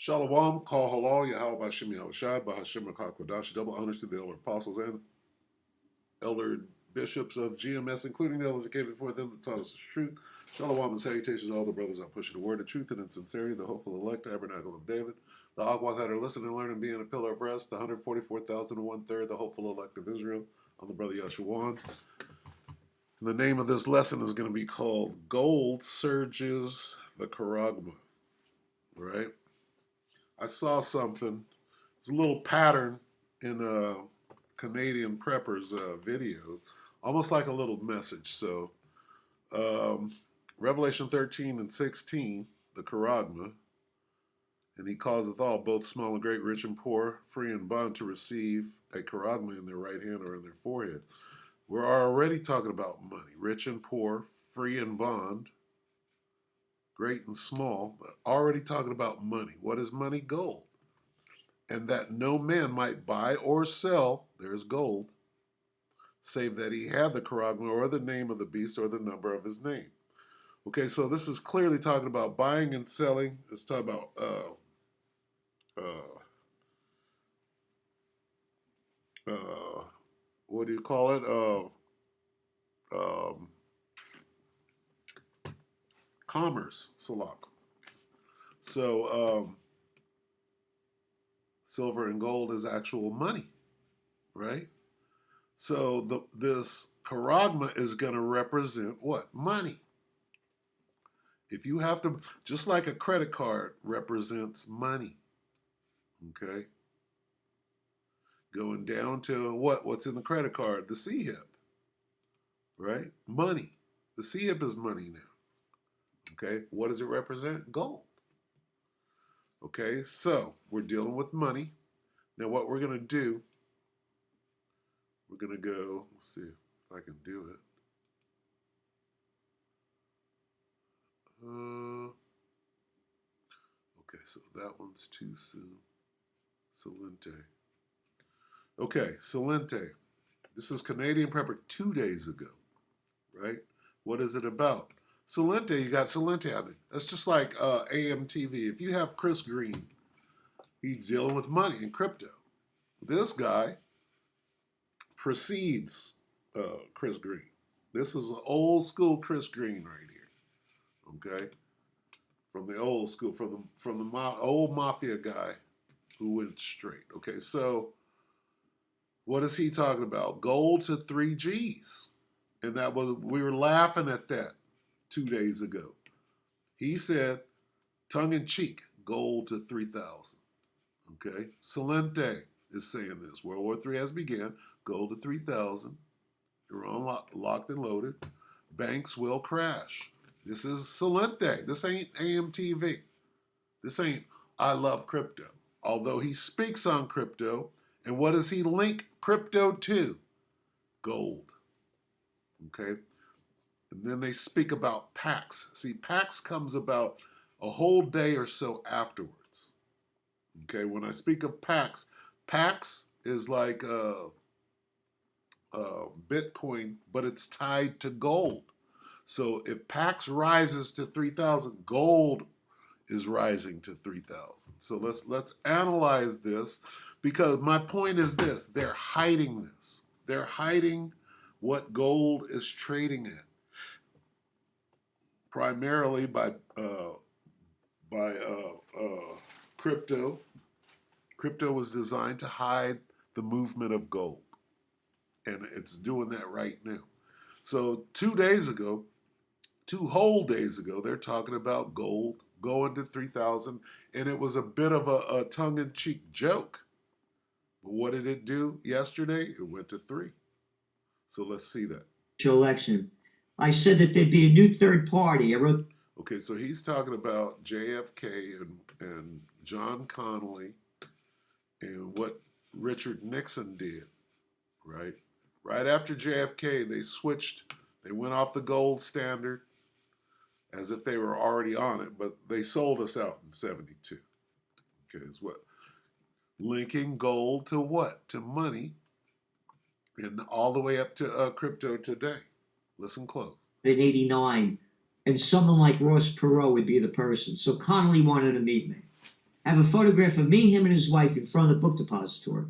Shalom, Kal Halal, Yahweh Bashim Yahushai, Bahashim Rakakwadash, double honors to the elder apostles and elder bishops of GMS, including the elders that came before them that taught us the truth. Shalom and salutations to all the brothers out pushing the word of truth and in sincerity, the hopeful elect, tabernacle of David, the Agwath that are listening and learning, being a pillar of rest, the 144,001 the hopeful elect of Israel. I'm the brother Yeshuan. The name of this lesson is going to be called Gold Surges the Charagma, right? I saw something. It's a little pattern in a Canadian prepper's video, almost like a little message. So, Revelation 13 and 16, the Charagma, and he causeth all, both small and great, rich and poor, free and bond, to receive a Charagma in their right hand or in their forehead. We're already talking about money, rich and poor, free and bond, great and small, already talking about money. What is money? Gold. And that no man might buy or sell, there's gold, save that he had the Charagma or the name of the beast or the number of his name. Okay, so this is clearly talking about buying and selling. It's talking about what do you call it? Commerce, Salak. So silver and gold is actual money, right? So this Charagma is going to represent what? Money. If you have to, just like a credit card represents money, okay? Going down to what's in the credit card? The C-hip, right? Money. The C-hip is money now, okay? What does it represent? Gold. Okay, so we're dealing with money. Now what we're going to do, we're going to go, let's see if I can do it. Okay, so that one's too soon. Salente. Okay, Salente. This is Canadian Prepper 2 days ago, right? What is it about? Salente, you got Salente on it. That's just like AMTV. If you have Chris Green, he's dealing with money and crypto. This guy precedes Chris Green. This is an old school Chris Green right here, okay? From the old school, from the old mafia guy who went straight. Okay, so what is he talking about? Gold to 3 G's. And that was, we were laughing at that 2 days ago. He said, tongue in cheek, gold to 3,000. Okay, Salente is saying this. World War III has begun, gold to 3,000. Iran locked and loaded. Banks will crash. This is Salente. This ain't AMTV. This ain't I love crypto. Although he speaks on crypto, and what does he link crypto to? Gold. Okay? And then they speak about PAX. See, PAX comes about a whole day or so afterwards. Okay, when I speak of PAX, PAX is like Bitcoin, but it's tied to gold. So if PAX rises to 3,000, gold is rising to 3,000. So let's analyze this, because my point is this: they're hiding this. They're hiding what gold is trading at, primarily by crypto. Crypto was designed to hide the movement of gold, and it's doing that right now. So 2 days ago, 2 whole days ago, they're talking about gold going to 3,000, and it was a bit of a tongue-in-cheek joke. But what did it do yesterday? It went to 3. So let's see that. Election. I said that there'd be a new third party. I wrote. Okay, so he's talking about JFK and John Connally and what Richard Nixon did, right? Right after JFK, they switched. They went off the gold standard as if they were already on it, but they sold us out in 72. Okay, is what? Linking gold to what? To money, and all the way up to crypto today. Listen close. In 89, and someone like Ross Perot would be the person. So Connolly wanted to meet me. I have a photograph of me, him, and his wife in front of the book depository.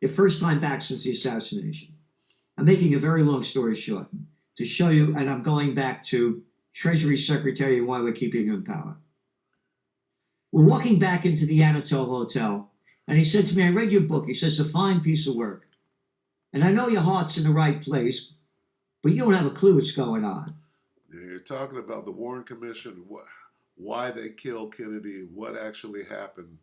The first time back since the assassination. I'm making a very long story short to show you, and I'm going back to Treasury Secretary and why we're keeping him in power. We're walking back into the Anatole Hotel, and he said to me, I read your book. He says, it's a fine piece of work. And I know your heart's in the right place, but you don't have a clue what's going on. You're talking about the Warren Commission, why they killed Kennedy, what actually happened,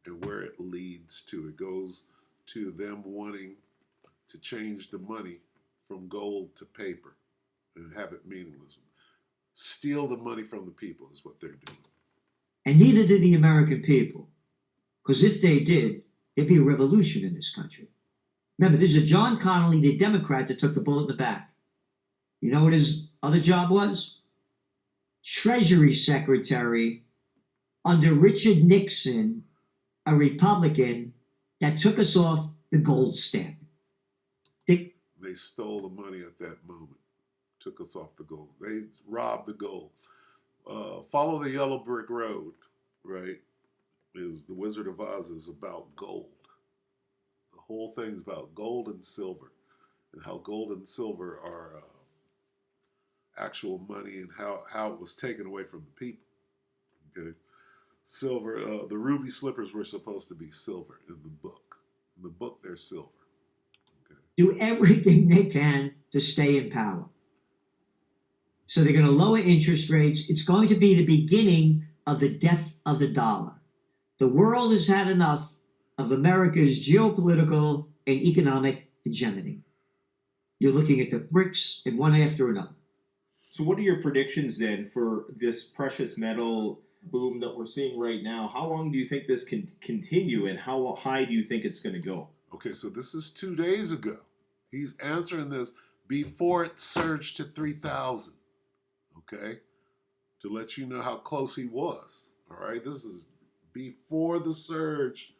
and where it leads to. It goes to them wanting to change the money from gold to paper and have it meaningless. Steal the money from the people is what they're doing. And neither did the American people. Because if they did, there'd be a revolution in this country. Remember, this is a John Connally, the Democrat, that took the bullet in the back. You know what his other job was? Treasury Secretary under Richard Nixon, a Republican that took us off the gold standard. They stole the money at that moment, took us off the gold. They robbed the gold. Follow the Yellow Brick Road, right? Is the Wizard of Oz is about gold. The whole thing's about gold and silver, and how gold and silver are actual money, and how it was taken away from the people. Okay, silver. The ruby slippers were supposed to be silver in the book. In the book, they're silver. Okay. Do everything they can to stay in power. So they're going to lower interest rates. It's going to be the beginning of the death of the dollar. The world has had enough of America's geopolitical and economic hegemony. You're looking at the BRICS and one after another. So what are your predictions then for this precious metal boom that we're seeing right now? How long do you think this can continue, and how high do you think it's going to go? Okay, so this is 2 days ago. He's answering this before it surged to 3,000. Okay, to let you know how close he was. All right, this is before the surge,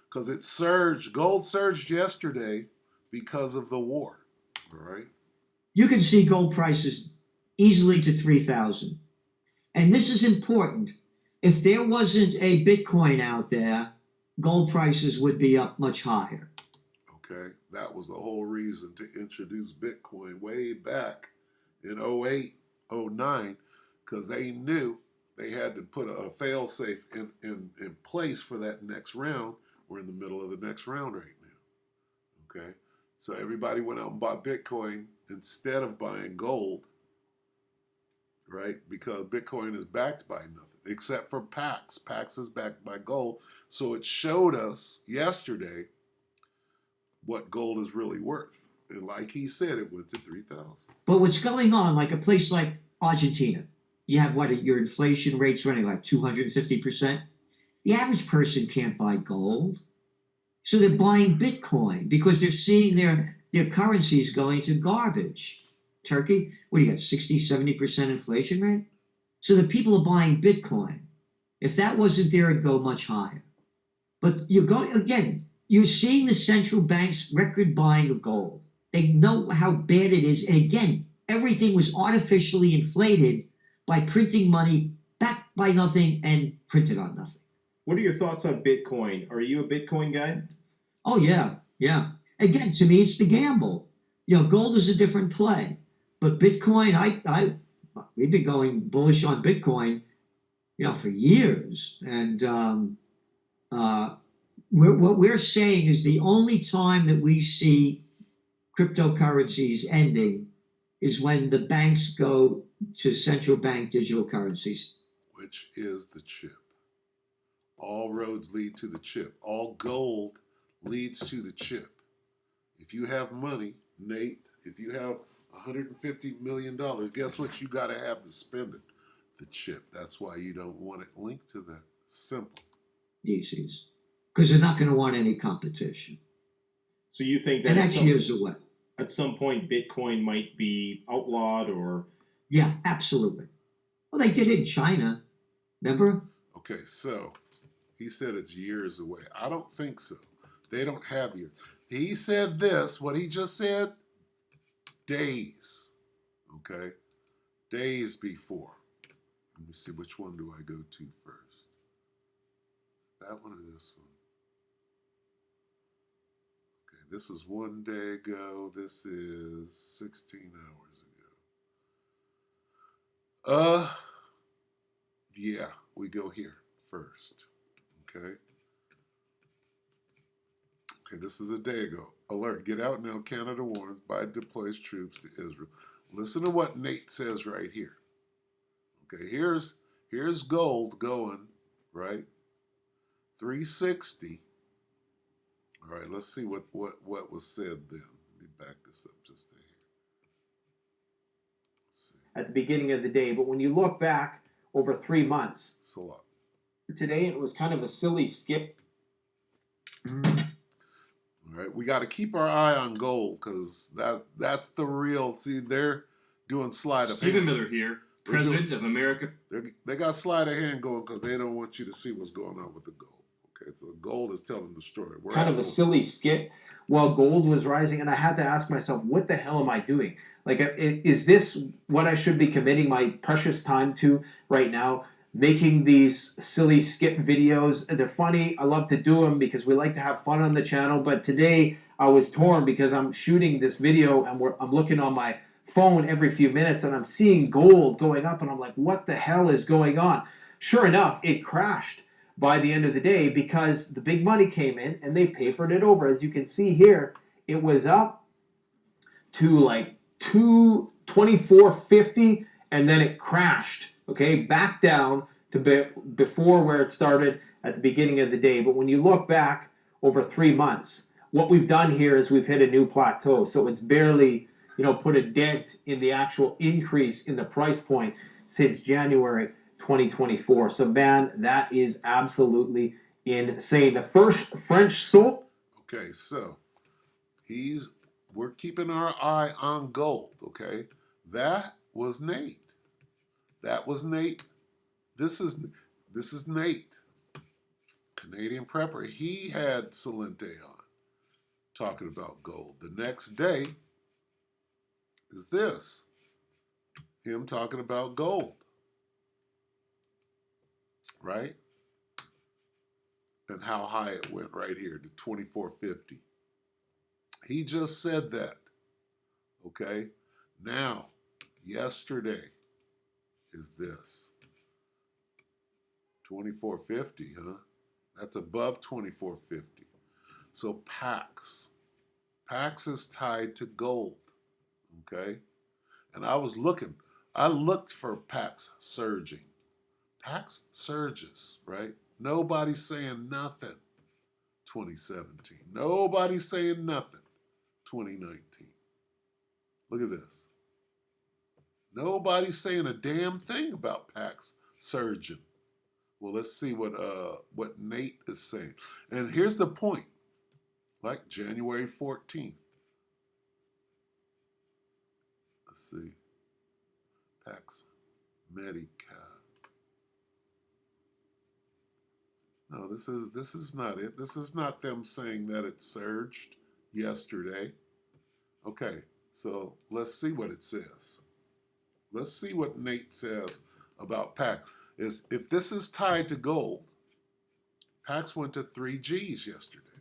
because it surged. Gold surged yesterday because of the war. All right. You can see gold prices easily to 3,000. And this is important. If there wasn't a Bitcoin out there, gold prices would be up much higher. Okay, that was the whole reason to introduce Bitcoin way back in 08, 09, because they knew they had to put a fail-safe in place for that next round. We're in the middle of the next round right now. Okay, so everybody went out and bought Bitcoin instead of buying gold, right? Because Bitcoin is backed by nothing except for Pax. Pax is backed by gold. So it showed us yesterday what gold is really worth. And like he said, it went to 3,000. But what's going on, like a place like Argentina, you have what, your inflation rate's running like 250%. The average person can't buy gold. So they're buying Bitcoin because they're seeing their currencies going to garbage. Turkey, what do you got, 60, 70% inflation rate? So the people are buying Bitcoin. If that wasn't there, it'd go much higher. But you're going, again, you're seeing the central banks record buying of gold. They know how bad it is. And again, everything was artificially inflated by printing money backed by nothing and printed on nothing. What are your thoughts on Bitcoin? Are you a Bitcoin guy? Oh, yeah, yeah. Again, to me, it's the gamble. You know, gold is a different play. But Bitcoin, we've been going bullish on Bitcoin, for years. And what we're saying is the only time that we see cryptocurrencies ending is when the banks go to central bank digital currencies. Which is the chip. All roads lead to the chip. All gold leads to the chip. If you have money, Nate, if you have $150 million, guess what you got to have to spend it? The chip. That's why you don't want it linked to that. Simple. DCs. Because they're not going to want any competition. So you think that And that's years away. At some point Bitcoin might be outlawed or... Yeah, absolutely. Well, they did it in China. Remember? Okay, so he said it's years away. I don't think so. They don't have years. He said this, what he just said, days. Okay? Days before. Let me see, which one do I go to first? that one or this one? Okay, this is 1 day ago. This is 16 hours ago. Yeah, we go here first. Okay. Okay, this is a day ago. Alert, get out now. Canada warns Biden deploys troops to Israel. Listen to what Nate says right here. Okay, here's gold going, right? 360. All right, let's see what was said then. Let me back this up just a here. Let's see. At the beginning of the day, but when you look back over 3 months, It's a lot. today it was kind of a silly skip. All right, we got to keep our eye on gold because that's the real. See, they're doing sleight of Stephen hand. Miller here, President of America. They got sleight of hand going because they don't want you to see what's going on with the gold. Okay, so gold is telling the story. We're Kind of a silly skip while gold was rising, and I had to ask myself, what the hell am I doing? Like, is this what I should be committing my precious time to right now? Making these silly skip videos. They're funny. I love to do them because we like to have fun on the channel. But today I was torn because I'm shooting this video and I'm looking on my phone every few minutes and I'm seeing gold going up and I'm like, what the hell is going on? Sure enough, it crashed by the end of the day because the big money came in and they papered it over. As you can see here, it was up to like 224.50 and then it crashed. Okay, back down to before where it started at the beginning of the day. But when you look back over 3 months, what we've done here is we've hit a new plateau. So it's barely, put a dent in the actual increase in the price point since January 2024. So, man, that is absolutely insane. The first French soap. Okay, so we're keeping our eye on gold. Okay, that was Nate. That was Nate. This is Nate, Canadian prepper. He had Salente on, talking about gold. The next day is this, him talking about gold, right? And how high it went right here to 24.50. He just said that. Okay, now yesterday is this 24.50, huh? That's above 24.50. So PAX is tied to gold. Okay, and I looked for PAX surging. PAX surges, right? Nobody's saying nothing. 2017. Nobody's saying nothing. 2019. Look at this. Nobody's saying a damn thing about PAX surging. Well, let's see what Nate is saying. And here's the point. Like January 14th. Let's see. PAX Medicare. No, this is not it. This is not them saying that it surged yesterday. Okay, so let's see what it says. Let's see what Nate says about PAX. If this is tied to gold, PAX went to 3 Gs yesterday.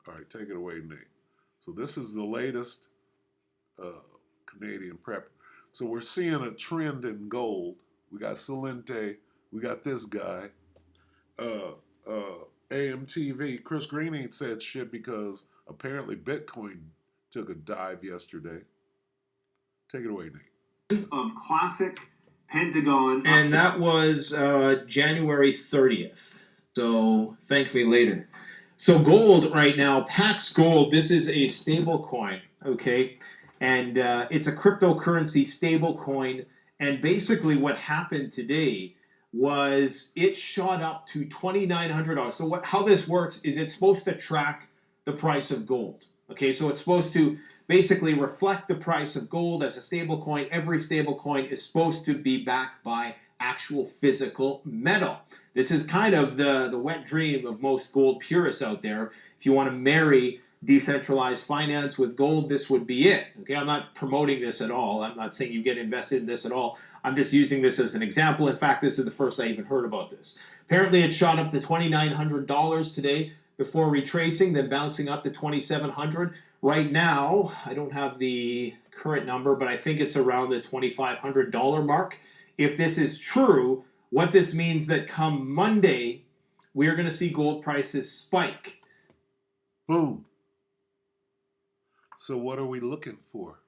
All right, take it away, Nate. So this is the latest Canadian prep. So we're seeing a trend in gold. We got Salente. We got this guy. AMTV. Chris Green ain't said shit because apparently Bitcoin took a dive yesterday. Take it away, Nate. Of classic Pentagon. And that was January 30th. So thank me later. So gold right now, PAX Gold, this is a stable coin, okay? And it's a cryptocurrency stable coin. And basically what happened today was it shot up to $2,900. So how this works is it's supposed to track the price of gold. Okay, so it's supposed to basically reflect the price of gold as a stable coin. Every stable coin is supposed to be backed by actual physical metal. This is kind of the wet dream of most gold purists out there. If you want to marry decentralized finance with gold, this would be it. Okay, I'm not promoting this at all. I'm not saying you get invested in this at all. I'm just using this as an example. In fact, this is the first I even heard about this. Apparently, it shot up to $2,900 today before retracing, then bouncing up to $2,700. Right now, I don't have the current number, but I think it's around the $2,500 mark. If this is true, what this means that come Monday, we're going to see gold prices spike. Boom. So what are we looking for?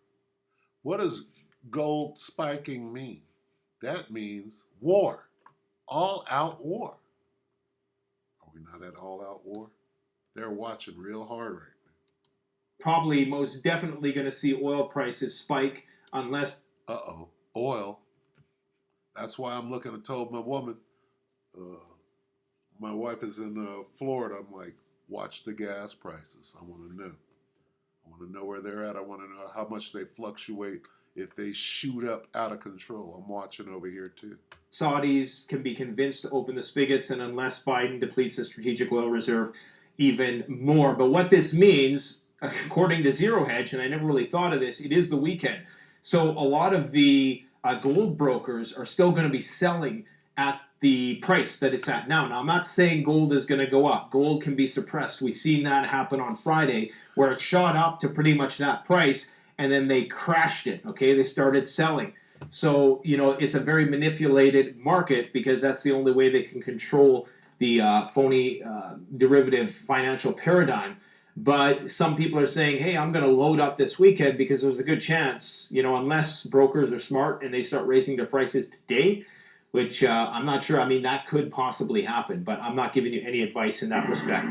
What does gold spiking mean? That means war. All-out war. Are we not at all-out war? They're watching real hard right now. Probably most definitely going to see oil prices spike unless... Oil. That's why I'm looking. I told my woman, my wife is in Florida. I'm like, watch the gas prices. I want to know. I want to know where they're at. I want to know how much they fluctuate if they shoot up out of control. I'm watching over here too. Saudis can be convinced to open the spigots, and unless Biden depletes the strategic oil reserve even more. But what this means, according to Zero Hedge, and I never really thought of this, it is the weekend. So a lot of the gold brokers are still going to be selling at the price that it's at now. Now, I'm not saying gold is going to go up. Gold can be suppressed. We've seen that happen on Friday, where it shot up to pretty much that price, and then they crashed it, okay? They started selling. So, it's a very manipulated market because that's the only way they can control the phony derivative financial paradigm. But some people are saying, hey, I'm going to load up this weekend because there's a good chance, unless brokers are smart and they start raising their prices today, which I'm not sure. I mean, that could possibly happen, but I'm not giving you any advice in that respect.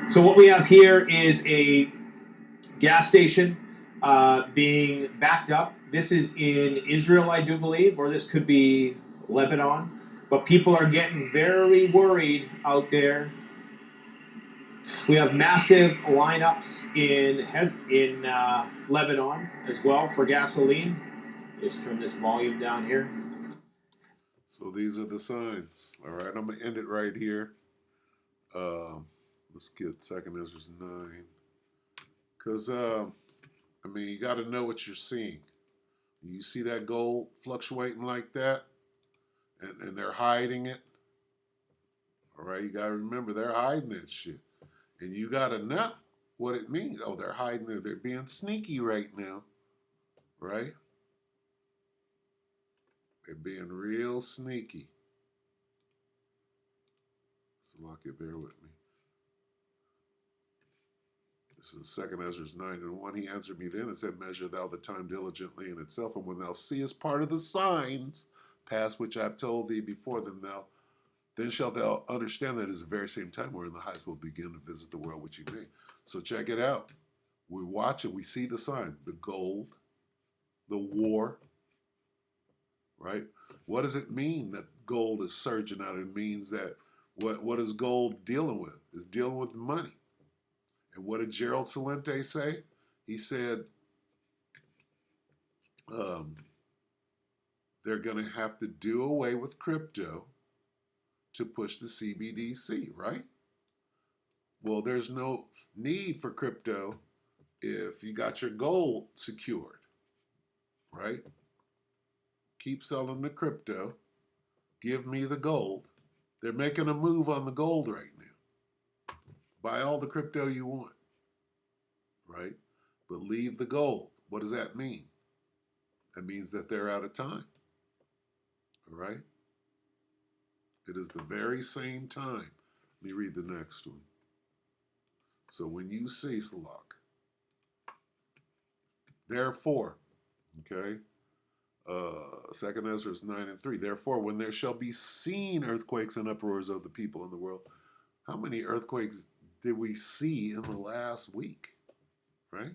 So what we have here is a gas station being backed up. This is in Israel, I do believe, or this could be Lebanon. But people are getting very worried out there. We have massive lineups in Lebanon as well for gasoline. Just turn this volume down here. So these are the signs. All right, I'm going to end it right here. Let's get 2 Ezra 9. Because, you got to know what you're seeing. You see that gold fluctuating like that, and they're hiding it. All right, you got to remember they're hiding that shit. And you got to know what it means. Oh, they're hiding it. They're being sneaky right now. Right? They're being real sneaky. So, Lockett, bear with me. This is 2 Ezra 9:1. He answered me then and said, measure thou the time diligently in itself, and when thou seest part of the signs past which I have told thee before, then shalt thou understand that it is the very same time wherein the highest will begin to visit the world which he made. So check it out. We watch it. We see the sign. The gold, the war, right? What does it mean that gold is surging out? It means that what is gold dealing with? It's dealing with money. And what did Gerald Celente say? He said they're going to have to do away with crypto to push the CBDC, right? Well, there's no need for crypto if you got your gold secured, right? Keep selling the crypto. Give me the gold. They're making a move on the gold right now. Buy all the crypto you want, right? But leave the gold. What does that mean? That means that they're out of time, all right? It is the very same time. Let me read the next one. So when you see, Salak, therefore, okay, 2 Ezra 9:3, therefore when there shall be seen earthquakes and uproars of the people in the world. How many earthquakes did we see in the last week, right?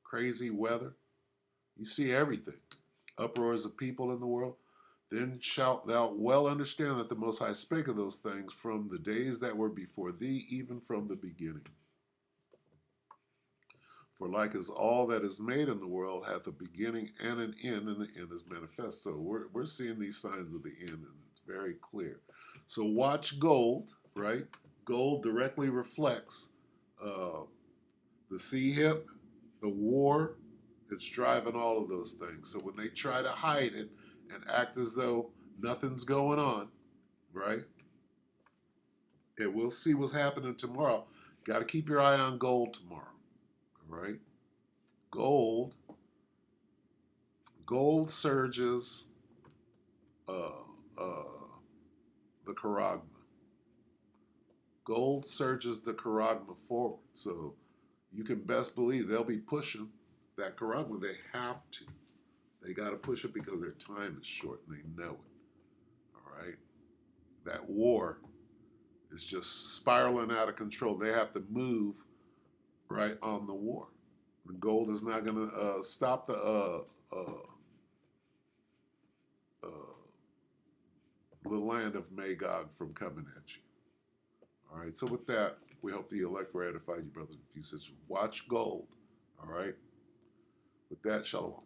Crazy weather. You see everything. Uproars of people in the world. Then shalt thou well understand that the Most High spake of those things from the days that were before thee, even from the beginning. For like as all that is made in the world hath a beginning and an end, and the end is manifest. So we're seeing these signs of the end, and it's very clear. So watch gold, right? Gold directly reflects the sea hip, the war. It's driving all of those things. So when they try to hide it, and act as though nothing's going on, right? And we'll see what's happening tomorrow. Got to keep your eye on gold tomorrow, all right? Gold surges the Charagma. Gold surges the Charagma forward. So you can best believe they'll be pushing that Charagma. They have to. They got to push it because their time is short and they know it. All right? That war is just spiraling out of control. They have to move right on the war. And gold is not going to stop the land of Magog from coming at you. All right, so with that, we hope the elect will edify you, brothers and sisters. Watch gold. All right? With that, shalom.